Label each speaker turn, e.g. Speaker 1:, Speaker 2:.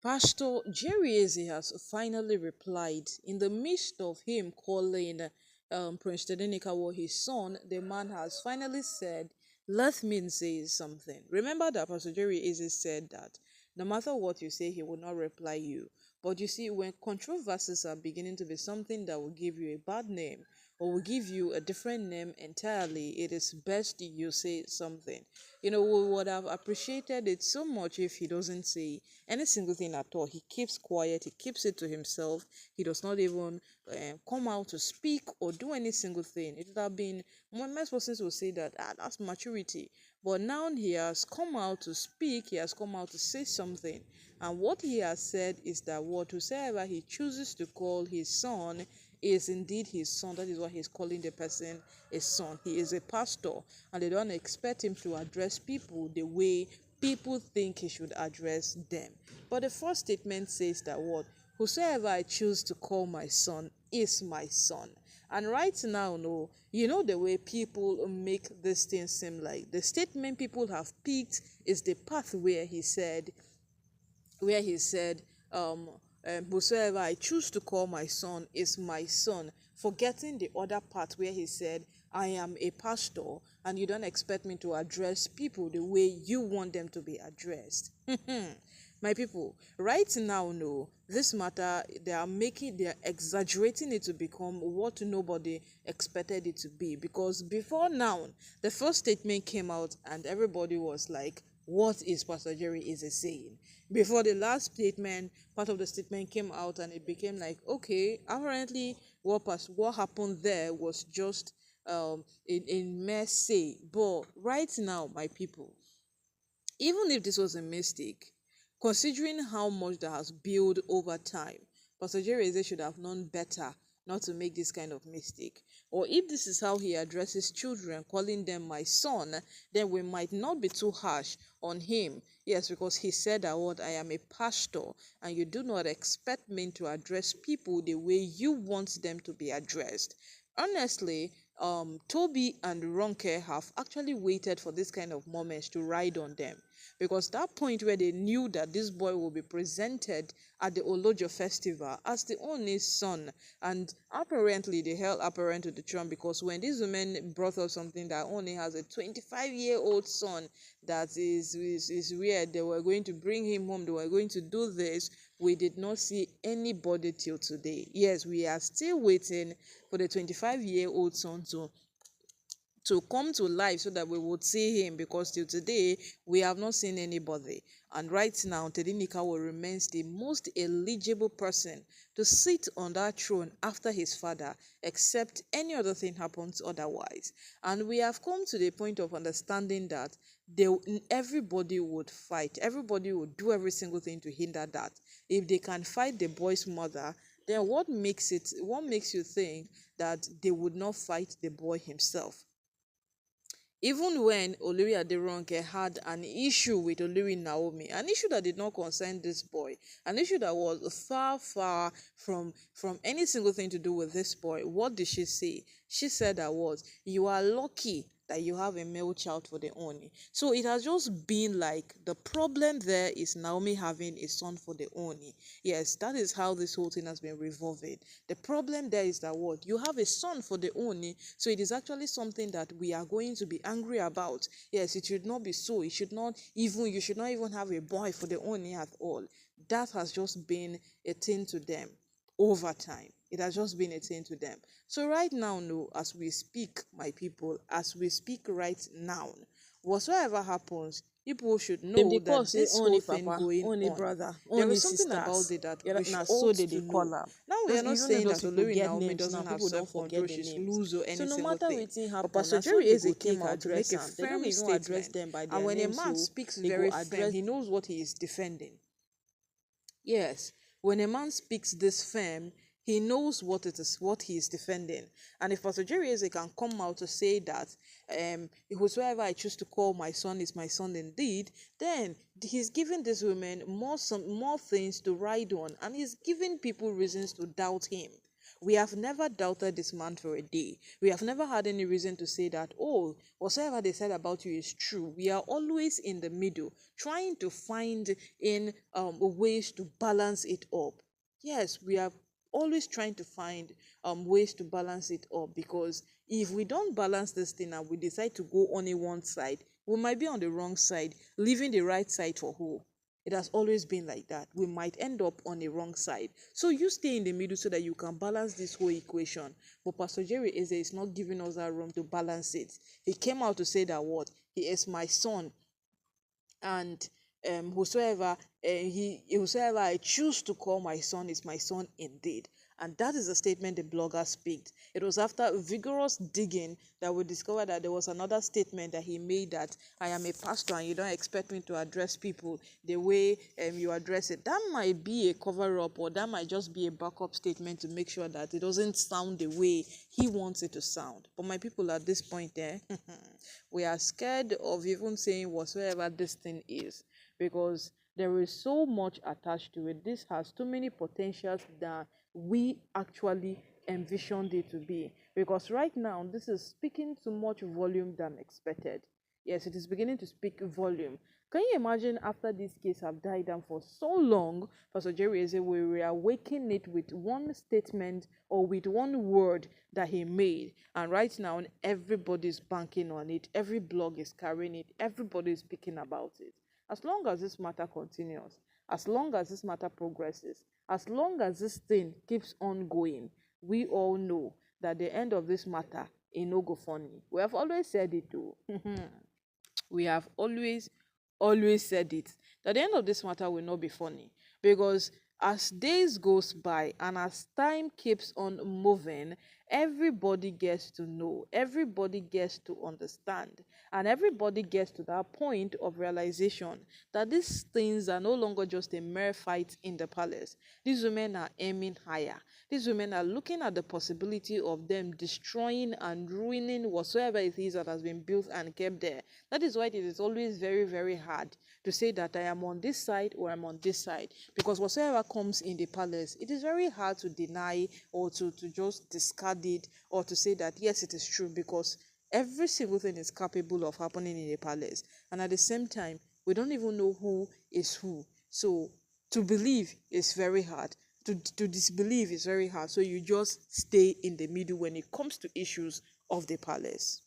Speaker 1: Pastor Jerry Eze has finally replied. In the midst of him calling Prince Tedenikawa his son, the man has finally said, "Let me say something." Remember that Pastor Jerry Eze said that no matter what you say, he will not reply you. But you see, when controversies are beginning to be something that will give you a bad name or will give you a different name entirely, it is best you say something. We would have appreciated it so much if he doesn't say any single thing at all. He keeps quiet, he keeps it to himself. He does not even come out to speak or do any single thing. It would have been, most persons will say that that's maturity. But now he has come out to speak, he has come out to say something. And what he has said is that whosoever he chooses to call his son is indeed his son. That is what he's calling the person a son. He is a pastor, and they don't expect him to address people the way people think he should address them. But the first statement says that whosoever I choose to call my son is my son. And right now, no, the way people make this thing seem like the statement people have picked is the path where he said, whosoever I choose to call my son is my son, forgetting the other part where he said, I am a pastor, and you don't expect me to address people the way you want them to be addressed. My people, right now, no, this matter, they're exaggerating it to become what nobody expected it to be. Because before now, the first statement came out and everybody was like, what is Pastor Jerry is saying? Before the last statement, part of the statement came out and it became like, okay, apparently what happened there was just in mere say. But right now, my people, even if this was a mistake, considering how much that has built over time, Pastor Jerry should have known better not to make this kind of mistake. Or if this is how he addresses children, calling them my son, then we might not be too harsh on him. Yes, because he said that I am a pastor, and you do not expect me to address people the way you want them to be addressed. Honestly, Toby and Ronke have actually waited for this kind of moments to ride on them, because that point where they knew that this boy will be presented at the Olojo festival as the only son, and apparently they held apparent to the throne, because when these women brought up something that only has a 25-year-old son that is weird, they were going to bring him home, they were going to do this, we did not see anybody till today. Yes, we are still waiting for the 25-year-old son to come to life so that we would see him, because till today we have not seen anybody. And right now, Tedinikawa remains the most eligible person to sit on that throne after his father, except any other thing happens otherwise. And we have come to the point of understanding that everybody would fight, everybody would do every single thing to hinder that. If they can fight the boy's mother, then what makes you think that they would not fight the boy himself? Even when Olori Aderonke had an issue with Olori Naomi, an issue that did not concern this boy, an issue that was far, far from any single thing to do with this boy, what did she say? She said that you are lucky that you have a male child for the Oni. So it has just been like the problem there is Naomi having a son for the Oni. Yes, that is how this whole thing has been revolving. The problem there is that you have a son for the Oni, so it is actually something that we are going to be angry about. Yes, it should not be so. You should not even have a boy for the Oni at all. That has just been a thing to them over time. It has just been a thing to them. So right now, no, as we speak, my people, as we speak right now, whatsoever happens, people should
Speaker 2: Dem
Speaker 1: know
Speaker 2: dey call
Speaker 1: that
Speaker 2: say
Speaker 1: this whole
Speaker 2: only
Speaker 1: thing
Speaker 2: papa,
Speaker 1: going
Speaker 2: only
Speaker 1: on,
Speaker 2: brother,
Speaker 1: there
Speaker 2: only
Speaker 1: is something
Speaker 2: sisters.
Speaker 1: about it that
Speaker 2: Yeah,
Speaker 1: we
Speaker 2: na
Speaker 1: ought
Speaker 2: so they
Speaker 1: to
Speaker 2: dey
Speaker 1: know.
Speaker 2: call am.
Speaker 1: Now, we are
Speaker 2: Those
Speaker 1: not
Speaker 2: even if
Speaker 1: saying that
Speaker 2: those people
Speaker 1: Olori
Speaker 2: get
Speaker 1: Naomi
Speaker 2: names now,
Speaker 1: doesn't have
Speaker 2: people don
Speaker 1: self-control,
Speaker 2: forget the
Speaker 1: she's
Speaker 2: names.
Speaker 1: loose or
Speaker 2: So
Speaker 1: any
Speaker 2: no
Speaker 1: single
Speaker 2: matter
Speaker 1: thing.
Speaker 2: wetin
Speaker 1: But
Speaker 2: happen,
Speaker 1: Pastor
Speaker 2: na so
Speaker 1: Jerry
Speaker 2: they go
Speaker 1: Eze
Speaker 2: take
Speaker 1: came out to make
Speaker 2: address
Speaker 1: a
Speaker 2: am. They no
Speaker 1: firm
Speaker 2: go even address
Speaker 1: statement.
Speaker 2: them by
Speaker 1: And
Speaker 2: their
Speaker 1: when a
Speaker 2: names,
Speaker 1: man
Speaker 2: so
Speaker 1: speaks
Speaker 2: they go
Speaker 1: very firm,
Speaker 2: address.
Speaker 1: he knows what he is defending. Yes, when a man speaks this firm, he knows what he is defending. And if Pastor Jerry Eze can come out to say that whosoever I choose to call my son is my son indeed, then he's giving these women more things to ride on, and he's giving people reasons to doubt him. We have never doubted this man for a day. We have never had any reason to say that, oh, whatsoever they said about you is true. We are always in the middle, trying to find in ways to balance it up. Yes, we are always trying to find ways to balance it up, because if we don't balance this thing and we decide to go on a one side, we might be on the wrong side, leaving the right side for who? It has always been like that. We might end up on the wrong side. So you stay in the middle so that you can balance this whole equation. But Pastor Jerry Eze is not giving us that room to balance it. He came out to say that what? He is my son. And whosoever I choose to call my son is my son indeed. And that is the statement the blogger speaks. It was after vigorous digging that we discovered that there was another statement that he made, that I am a pastor and you don't expect me to address people the way you address it. That might be a cover-up, or that might just be a backup statement to make sure that it doesn't sound the way he wants it to sound. But my people, at this point there, we are scared of even saying whatsoever this thing is, because there is so much attached to it. This has too many potentials that we actually envisioned it to be, because right now this is speaking too much volume than expected. Yes, it is beginning to speak volume. Can you imagine, after this case have died down for so long, Pastor Jerry Eze will reawaken it with one statement or with one word that he made, and right now everybody's banking on it, every blog is carrying it, everybody is speaking about it. As long as this matter continues, as long as this matter progresses, as long as this thing keeps on going, we all know that the end of this matter is no go funny. We have always said it too. We have always said it, that the end of this matter will not be funny, because as days goes by and as time keeps on moving, everybody gets to know, everybody gets to understand, and everybody gets to that point of realization that these things are no longer just a mere fight in the palace. These women are aiming higher. These women are looking at the possibility of them destroying and ruining whatsoever it is that has been built and kept there. That is why it is always very, very hard to say that I am on this side or I'm on this side, because whatsoever comes in the palace, it is very hard to deny or to just discard it, or to say that yes, it is true, because every single thing is capable of happening in a palace, and at the same time we don't even know who is who. So to believe is very hard, to disbelieve is very hard, so you just stay in the middle when it comes to issues of the palace.